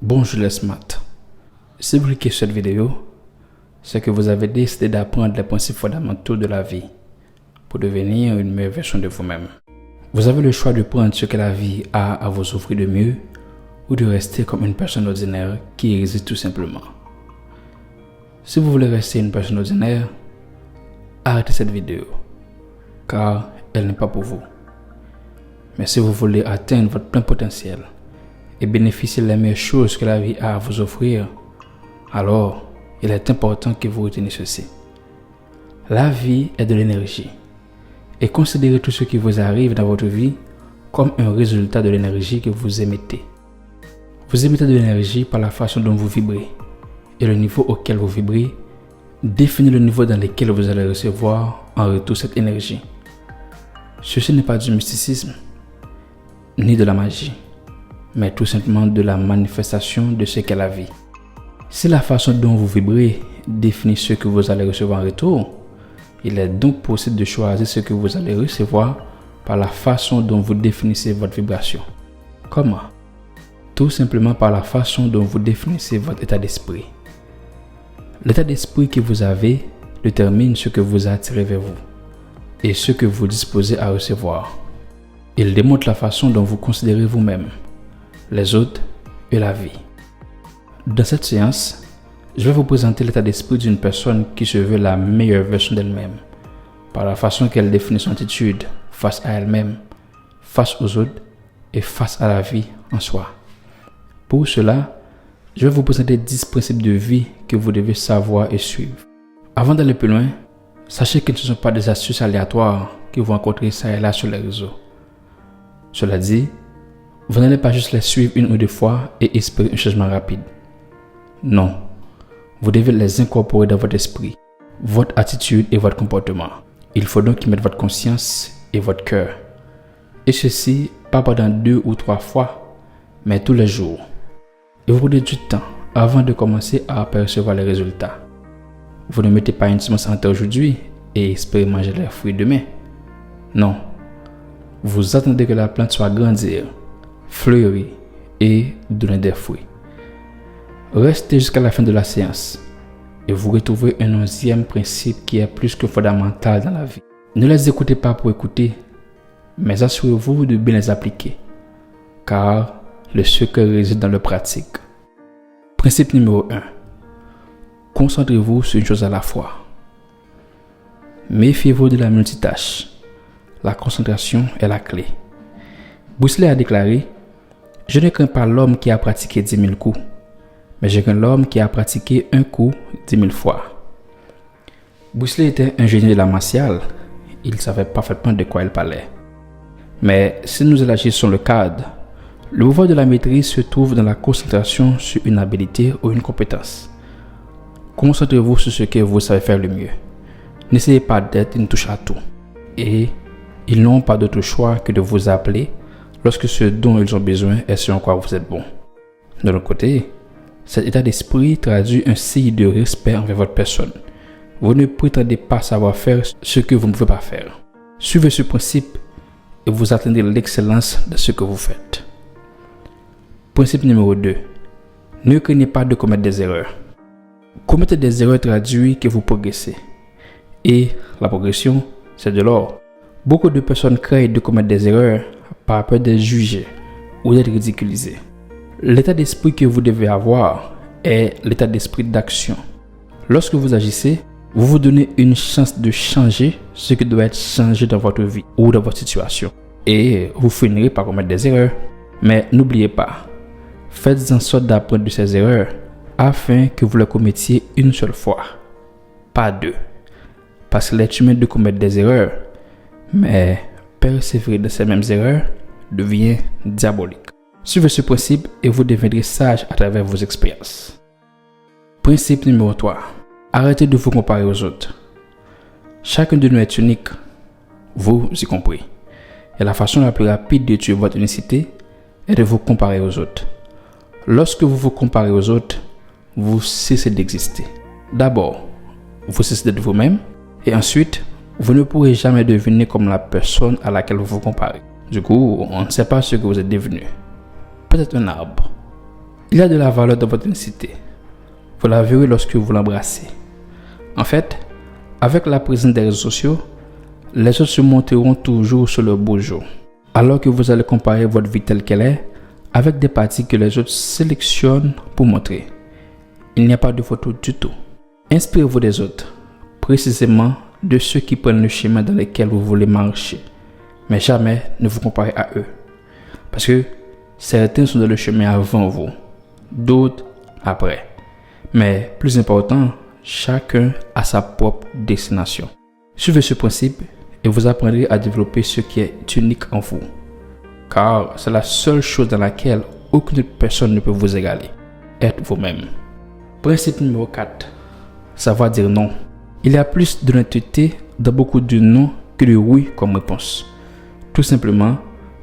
Bonjour les smart. Si vous cliquez sur cette vidéo, c'est que vous avez décidé d'apprendre les principes fondamentaux de la vie pour devenir une meilleure version de vous-même. Vous avez le choix de prendre ce que la vie a à vous offrir de mieux ou de rester comme une personne ordinaire qui existe tout simplement. Si vous voulez rester une personne ordinaire, arrêtez cette vidéo car elle n'est pas pour vous. Mais si vous voulez atteindre votre plein potentiel et bénéficier des meilleures choses que la vie a à vous offrir, alors il est important que vous reteniez ceci. La vie est de l'énergie et considérez tout ce qui vous arrive dans votre vie comme un résultat de l'énergie que vous émettez. Vous émettez de l'énergie par la façon dont vous vibrez et le niveau auquel vous vibrez définit le niveau dans lequel vous allez recevoir en retour cette énergie. Ceci n'est pas du mysticisme ni de la magie, mais tout simplement de la manifestation de ce qu'est la vie. Si la façon dont vous vibrez définit ce que vous allez recevoir en retour, il est donc possible de choisir ce que vous allez recevoir par la façon dont vous définissez votre vibration. Comment? Tout simplement par la façon dont vous définissez votre état d'esprit. L'état d'esprit que vous avez détermine ce que vous attirez vers vous et ce que vous disposez à recevoir. Il démontre la façon dont vous considérez vous-même, les autres et la vie. Dans cette séance, je vais vous présenter l'état d'esprit d'une personne qui se veut la meilleure version d'elle-même, par la façon qu'elle définit son attitude face à elle-même, face aux autres et face à la vie en soi. Pour cela, je vais vous présenter 10 principes de vie que vous devez savoir et suivre. Avant d'aller plus loin, sachez que ce ne sont pas des astuces aléatoires que vous rencontrez ça et là sur les réseaux. Cela dit, vous n'allez pas juste les suivre une ou deux fois et espérer un changement rapide. Non, vous devez les incorporer dans votre esprit, votre attitude et votre comportement. Il faut donc y mettre votre conscience et votre cœur. Et ceci, pas pendant 2 ou 3 fois, mais tous les jours. Et vous prenez du temps avant de commencer à apercevoir les résultats. Vous ne mettez pas une semence en terre aujourd'hui et espérez manger les fruits demain. Non, vous attendez que la plante soit grandir, fleurir et donner des fruits. Restez jusqu'à la fin de la séance et vous retrouverez un 11e principe qui est plus que fondamental dans la vie. Ne les écoutez pas pour écouter, mais assurez-vous de bien les appliquer, car le secret réside dans la pratique. Principe numéro 1. Concentrez-vous sur une chose à la fois. Méfiez-vous de la multitâche. La concentration est la clé. Bruce Lee a déclaré: « Je ne crains pas l'homme qui a pratiqué 10 000 coups, mais je crains l'homme qui a pratiqué un coup 10 000 fois. » Bruce Lee était un génie de la martiale. Il savait parfaitement de quoi il parlait. Mais si nous élargissons le cadre, le pouvoir de la maîtrise se trouve dans la concentration sur une habilité ou une compétence. Concentrez-vous sur ce que vous savez faire le mieux. N'essayez pas d'être une touche à tout. Et ils n'ont pas d'autre choix que de vous appeler lorsque ce dont ils ont besoin est ce en quoi vous êtes bon. De l'autre côté, cet état d'esprit traduit un signe de respect envers votre personne. Vous ne prétendez pas savoir faire ce que vous ne pouvez pas faire. Suivez ce principe et vous atteindrez l'excellence de ce que vous faites. Principe numéro 2. Ne craignez pas de commettre des erreurs. Commettez des erreurs traduit que vous progressez. Et la progression, c'est de l'or. Beaucoup de personnes craignent de commettre des erreurs par peur d'être jugées ou d'être ridiculisées. L'état d'esprit que vous devez avoir est l'état d'esprit d'action. Lorsque vous agissez, vous vous donnez une chance de changer ce qui doit être changé dans votre vie ou dans votre situation. Et vous finirez par commettre des erreurs. Mais n'oubliez pas, faites en sorte d'apprendre de ces erreurs afin que vous les commettiez une seule fois, pas 2. Parce que l'être humain de commettre des erreurs, mais persévérer dans ces mêmes erreurs devient diabolique. Suivez ce principe et vous deviendrez sage à travers vos expériences. Principe numéro 3. Arrêtez de vous comparer aux autres. Chacun de nous est unique, vous y compris. Et la façon la plus rapide de tuer votre unicité est de vous comparer aux autres. Lorsque vous vous comparez aux autres, vous cessez d'exister. D'abord, vous cessez d'être vous-même et ensuite, vous ne pourrez jamais devenir comme la personne à laquelle vous vous comparez. Du coup, on ne sait pas ce que vous êtes devenu. Peut-être un arbre. Il y a de la valeur dans votre unicité. Vous la verrez lorsque vous l'embrassez. En fait, avec la présence des réseaux sociaux, les autres se montreront toujours sur le beau jour, alors que vous allez comparer votre vie telle qu'elle est avec des parties que les autres sélectionnent pour montrer. Il n'y a pas de photo du tout. Inspirez-vous des autres, précisément de ceux qui prennent le chemin dans lequel vous voulez marcher, mais jamais ne vous comparez à eux, parce que certains sont dans le chemin avant vous, d'autres après. Mais plus important, chacun a sa propre destination. Suivez ce principe et vous apprendrez à développer ce qui est unique en vous. Car c'est la seule chose dans laquelle aucune personne ne peut vous égaler. Être vous-même. Principe numéro 4. Savoir dire non. Il y a plus d'honnêteté dans beaucoup de non que de oui comme réponse. Tout simplement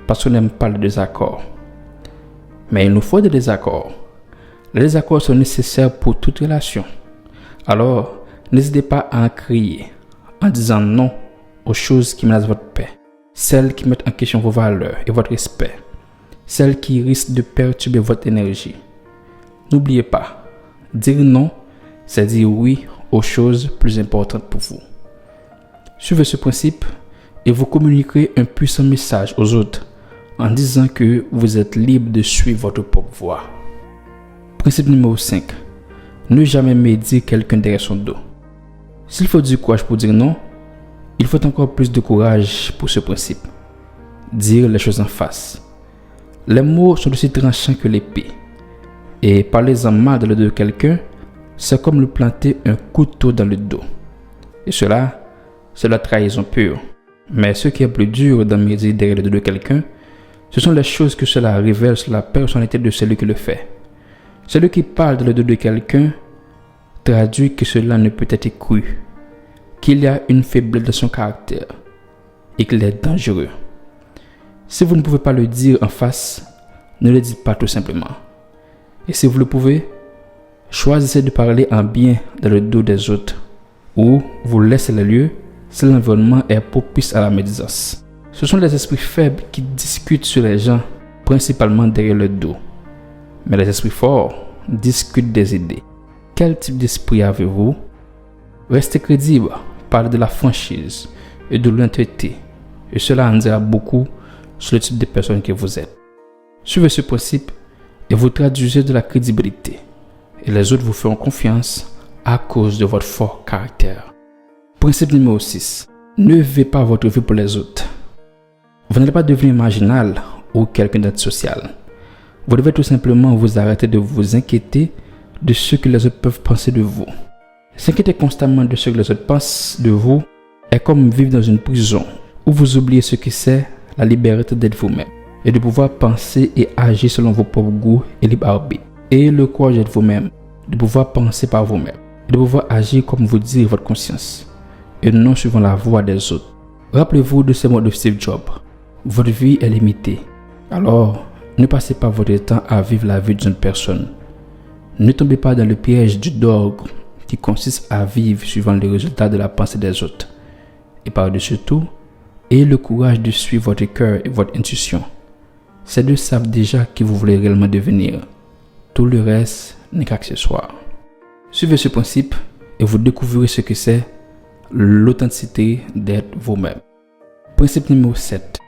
parce qu'on n'aime pas le désaccord. Mais il nous faut des désaccords. Les désaccords sont nécessaires pour toute relation. Alors, n'hésitez pas à en crier en disant non aux choses qui menacent votre paix, celles qui mettent en question vos valeurs et votre respect, celles qui risquent de perturber votre énergie. N'oubliez pas, dire non, c'est dire oui aux choses plus importantes pour vous. Suivez ce principe et vous communiquerez un puissant message aux autres en disant que vous êtes libre de suivre votre propre voie. Principe numéro 5. Ne jamais médire quelqu'un derrière son dos. S'il faut du courage pour dire non, il faut encore plus de courage pour ce principe. Dire les choses en face. Les mots sont aussi tranchants que l'épée. Et parler-en mal dans le dos de quelqu'un, c'est comme lui planter un couteau dans le dos. Et cela, c'est la trahison pure. Mais ce qui est plus dur d'en médire derrière le dos de quelqu'un, ce sont les choses que cela révèle sur la personnalité de celui qui le fait. Celui qui parle dans le dos de quelqu'un traduit que cela ne peut être cru, qu'il y a une faiblesse dans son caractère et qu'il est dangereux. Si vous ne pouvez pas le dire en face, ne le dites pas tout simplement. Et si vous le pouvez, choisissez de parler en bien dans le dos des autres ou vous laissez les lieux si l'environnement est propice à la médisance. Ce sont les esprits faibles qui discutent sur les gens, principalement derrière le dos. Mais les esprits forts discutent des idées. Quel type d'esprit avez-vous? Restez crédible, parlez de la franchise et de l'honnêteté. Et cela en dira beaucoup sur le type de personne que vous êtes. Suivez ce principe et vous traduisez de la crédibilité. Et les autres vous feront confiance à cause de votre fort caractère. Principe numéro 6. Ne vivez pas votre vie pour les autres. Vous n'allez pas devenir marginal ou quelqu'un d'antisocial. Vous devez tout simplement vous arrêter de vous inquiéter de ce que les autres peuvent penser de vous. S'inquiéter constamment de ce que les autres pensent de vous est comme vivre dans une prison où vous oubliez ce que c'est la liberté d'être vous-même et de pouvoir penser et agir selon vos propres goûts et libre arbitre. Et le courage d'être vous-même, de pouvoir penser par vous-même et de pouvoir agir comme vous dit votre conscience et non suivant la voie des autres. Rappelez-vous de ces mots de Steve Jobs. Votre vie est limitée. Alors, ne passez pas votre temps à vivre la vie d'une personne. Ne tombez pas dans le piège du dogme qui consiste à vivre suivant les résultats de la pensée des autres. Et par-dessus tout, ayez le courage de suivre votre cœur et votre intuition. Ces deux savent déjà qui vous voulez réellement devenir. Tout le reste n'est qu'accessoire. Suivez ce principe et vous découvrirez ce que c'est l'authenticité d'être vous-même. Principe numéro 7.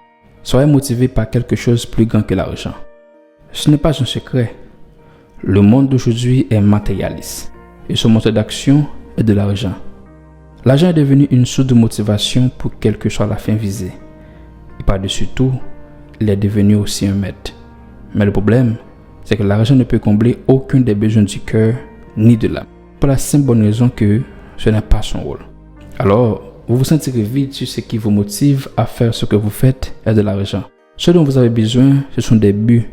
Soyez motivé par quelque chose plus grand que l'argent. Ce n'est pas un secret. Le monde d'aujourd'hui est matérialiste et son moteur d'action est de l'argent. L'argent est devenu une source de motivation pour quelle que soit la fin visée. Et par-dessus tout, il est devenu aussi un maître. Mais le problème, c'est que l'argent ne peut combler aucun des besoins du cœur ni de l'âme. Pour la simple bonne raison que ce n'est pas son rôle. Alors, vous vous sentirez vide sur ce qui vous motive à faire ce que vous faites et de l'argent. Ce dont vous avez besoin, ce sont des buts,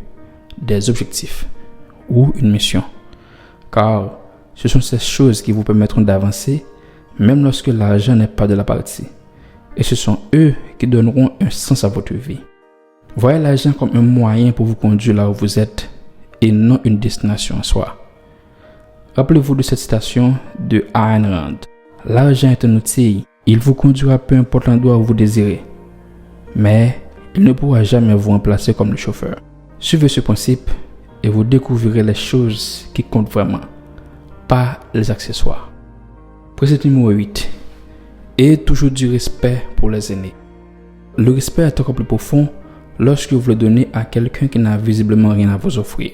des objectifs ou une mission. Car ce sont ces choses qui vous permettront d'avancer même lorsque l'argent n'est pas de la partie. Et ce sont eux qui donneront un sens à votre vie. Voyez l'argent comme un moyen pour vous conduire là où vous êtes et non une destination en soi. Rappelez-vous de cette citation de Ayn Rand. L'argent est un outil. Il vous conduira peu importe l'endroit où vous désirez. Mais il ne pourra jamais vous remplacer comme le chauffeur. Suivez ce principe et vous découvrirez les choses qui comptent vraiment, pas les accessoires. Principe numéro 8. Ayez toujours du respect pour les aînés. Le respect est encore plus profond lorsque vous le donnez à quelqu'un qui n'a visiblement rien à vous offrir,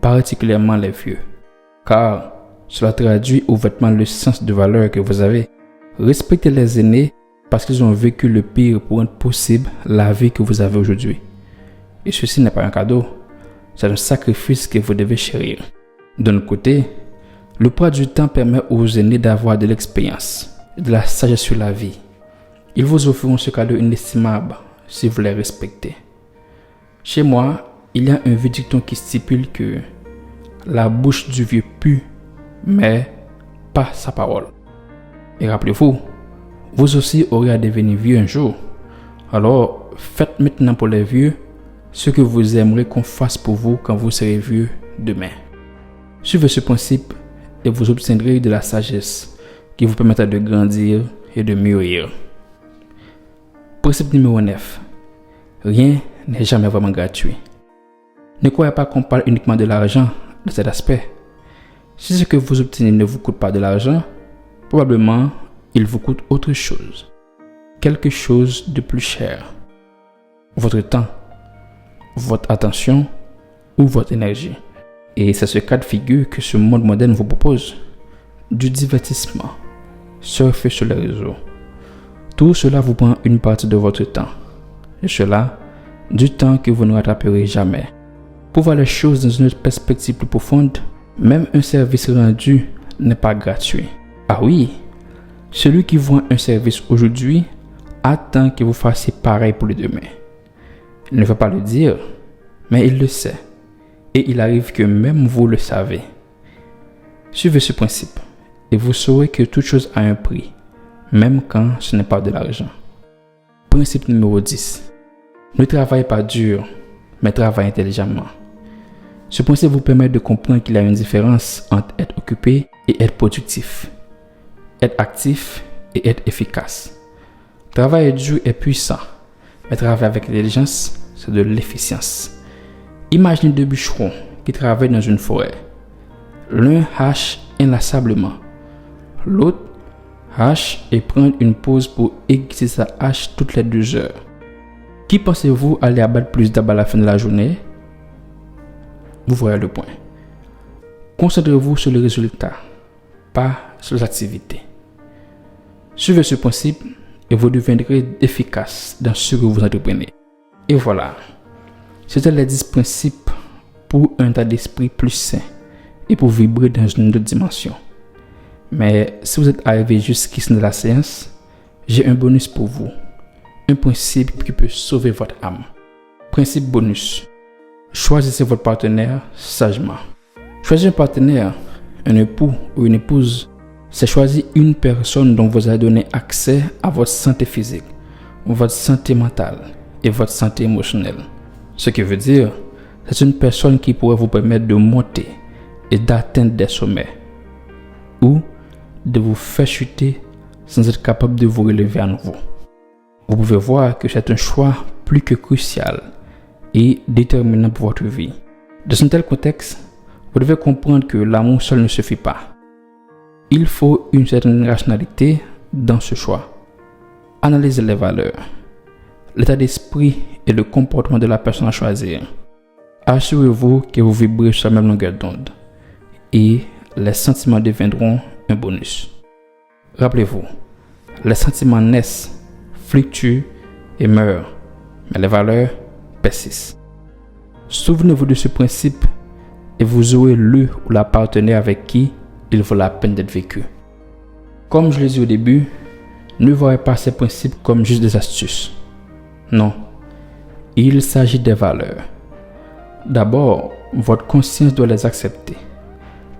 particulièrement les vieux, car cela traduit ouvertement le sens de valeur que vous avez. Respectez les aînés parce qu'ils ont vécu le pire pour rendre possible la vie que vous avez aujourd'hui. Et ceci n'est pas un cadeau, c'est un sacrifice que vous devez chérir. D'un autre côté, le poids du temps permet aux aînés d'avoir de l'expérience, de la sagesse sur la vie. Ils vous offriront ce cadeau inestimable si vous les respectez. Chez moi, il y a un vieux dicton qui stipule que la bouche du vieux pue, mais pas sa parole. Et rappelez-vous, vous aussi aurez à devenir vieux un jour. Alors, faites maintenant pour les vieux ce que vous aimeriez qu'on fasse pour vous quand vous serez vieux demain. Suivez ce principe et vous obtiendrez de la sagesse qui vous permettra de grandir et de mûrir. Principe numéro 9. Rien n'est jamais vraiment gratuit. Ne croyez pas qu'on parle uniquement de l'argent de cet aspect. Si ce que vous obtenez ne vous coûte pas de l'argent, probablement il vous coûte autre chose. Quelque chose de plus cher. Votre temps, votre attention ou votre énergie. Et c'est ce cas de figure que ce monde moderne vous propose. Du divertissement, surfer sur les réseaux. Tout cela vous prend une partie de votre temps. Et cela, du temps que vous ne rattraperez jamais. Pour voir les choses dans une autre perspective plus profonde, même un service rendu n'est pas gratuit. Ah oui, celui qui vend un service aujourd'hui attend que vous fassiez pareil pour le demain. Il ne veut pas le dire, mais il le sait. Et il arrive que même vous le savez. Suivez ce principe et vous saurez que toute chose a un prix, même quand ce n'est pas de l'argent. Principe numéro 10. Ne travaillez pas dur, mais travaillez intelligemment. Ce principe vous permet de comprendre qu'il y a une différence entre être occupé et être productif, être actif et être efficace. Travailler dur est puissant, mais travailler avec intelligence, c'est de l'efficience. Imaginez deux bûcherons qui travaillent dans une forêt. L'un hache inlassablement, l'autre hache et prend une pause pour aiguiser sa hache toutes les 2 heures. Qui pensez-vous aller abattre plus d'arbres à la fin de la journée? Vous voyez le point. Concentrez-vous sur le résultat, pas sur les activités. Suivez ce principe et vous deviendrez efficace dans ce que vous entreprenez. Et voilà, c'était les 10 principes pour un état d'esprit plus sain et pour vibrer dans une autre dimension. Mais si vous êtes arrivé jusqu'ici dans la séance, j'ai un bonus pour vous. Un principe qui peut sauver votre âme. Principe bonus. Choisissez votre partenaire sagement. Choisir un partenaire, un époux ou une épouse, c'est choisir une personne dont vous allez donner accès à votre santé physique, votre santé mentale et votre santé émotionnelle. Ce qui veut dire, c'est une personne qui pourrait vous permettre de monter et d'atteindre des sommets ou de vous faire chuter sans être capable de vous relever à nouveau. Vous pouvez voir que c'est un choix plus que crucial et déterminant pour votre vie. Dans un tel contexte, vous devez comprendre que l'amour seul ne suffit pas. Il faut une certaine rationalité dans ce choix. Analysez les valeurs, l'état d'esprit et le comportement de la personne à choisir. Assurez-vous que vous vibrez sur la même longueur d'onde et les sentiments deviendront un bonus. Rappelez-vous, les sentiments naissent, fluctuent et meurent, mais les valeurs persistent. Souvenez-vous de ce principe et vous aurez le ou la partenaire avec qui il vaut la peine d'être vécu. Comme je l'ai dit au début, ne voyez pas ces principes comme juste des astuces. Non, il s'agit des valeurs. D'abord, votre conscience doit les accepter,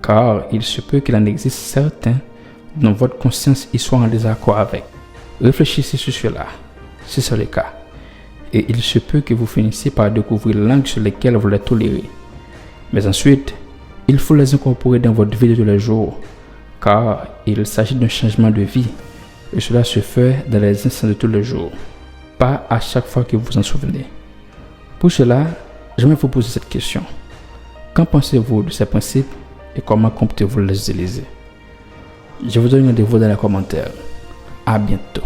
car il se peut qu'il en existe certains dont votre conscience y soit en désaccord avec. Réfléchissez sur cela, si c'est le cas, et il se peut que vous finissiez par découvrir l'angle sur lequel vous les tolérez. Mais ensuite, il faut les incorporer dans votre vie de tous les jours, car il s'agit d'un changement de vie, et cela se fait dans les instants de tous les jours, pas à chaque fois que vous vous en souvenez. Pour cela, j'aimerais vous poser cette question. Qu'en pensez-vous de ces principes et comment comptez-vous les utiliser? Je vous donne rendez-vous dans les commentaires. À bientôt.